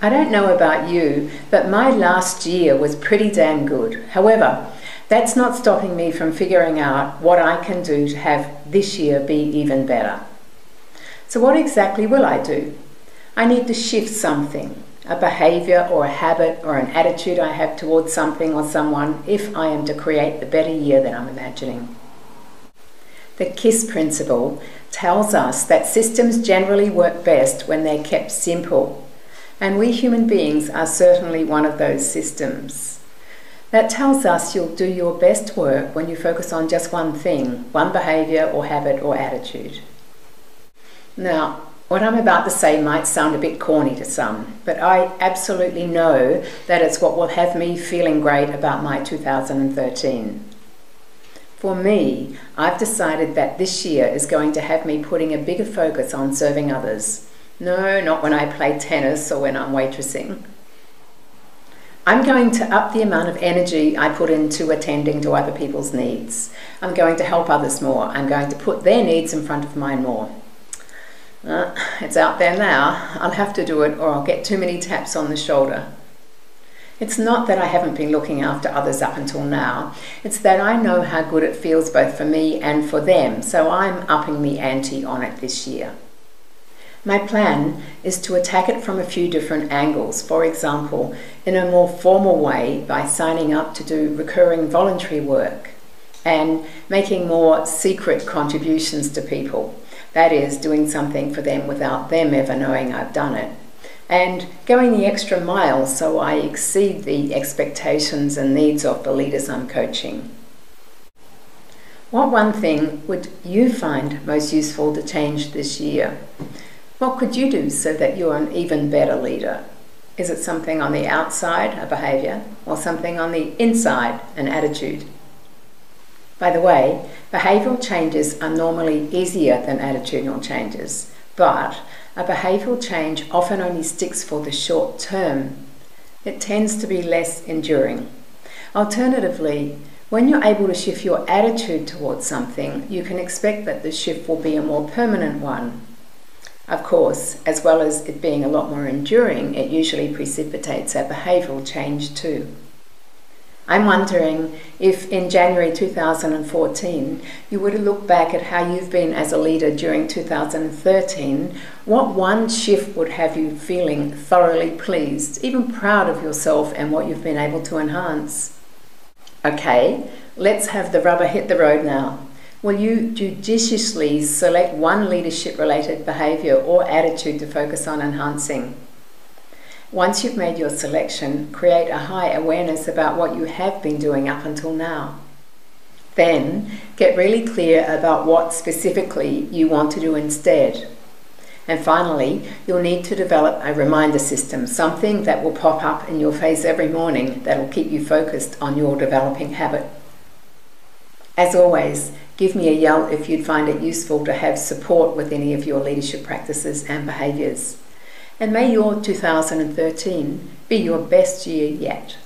I don't know about you, but my last year was pretty damn good. However, that's not stopping me from figuring out what I can do to have this year be even better. So what exactly will I do? I need to shift something, a behavior or a habit or an attitude I have towards something or someone if I am to create the better year that I'm imagining. The KISS principle tells us that systems generally work best when they're kept simple. And we human beings are certainly one of those systems. That tells us you'll do your best work when you focus on just one thing, one behavior or habit or attitude. Now, what I'm about to say might sound a bit corny to some, but I absolutely know that it's what will have me feeling great about my 2013. For me, I've decided that this year is going to have me putting a bigger focus on serving others. No, not when I play tennis or when I'm waitressing. I'm going to up the amount of energy I put into attending to other people's needs. I'm going to help others more. I'm going to put their needs in front of mine more. It's out there now. I'll have to do it or I'll get too many taps on the shoulder. It's not that I haven't been looking after others up until now. It's that I know how good it feels both for me and for them, so I'm upping the ante on it this year. My plan is to attack it from a few different angles. For example, in a more formal way by signing up to do recurring voluntary work and making more secret contributions to people. That is, doing something for them without them ever knowing I've done it. And going the extra mile so I exceed the expectations and needs of the leaders I'm coaching. What one thing would you find most useful to change this year? What could you do so that you're an even better leader? Is it something on the outside, a behavior, or something on the inside, an attitude? By the way, behavioral changes are normally easier than attitudinal changes, but a behavioral change often only sticks for the short term. It tends to be less enduring. Alternatively, when you're able to shift your attitude towards something, you can expect that the shift will be a more permanent one. Of course, as well as it being a lot more enduring, it usually precipitates a behavioural change too. I'm wondering if in January 2014 you were to look back at how you've been as a leader during 2013, what one shift would have you feeling thoroughly pleased, even proud of yourself and what you've been able to enhance? Okay, let's have the rubber hit the road now. Will you judiciously select one leadership-related behaviour or attitude to focus on enhancing? Once you've made your selection, create a high awareness about what you have been doing up until now. Then, get really clear about what specifically you want to do instead. And finally, you'll need to develop a reminder system, something that will pop up in your face every morning that will keep you focused on your developing habit. As always, give me a yell if you'd find it useful to have support with any of your leadership practices and behaviours. And may your 2013 be your best year yet.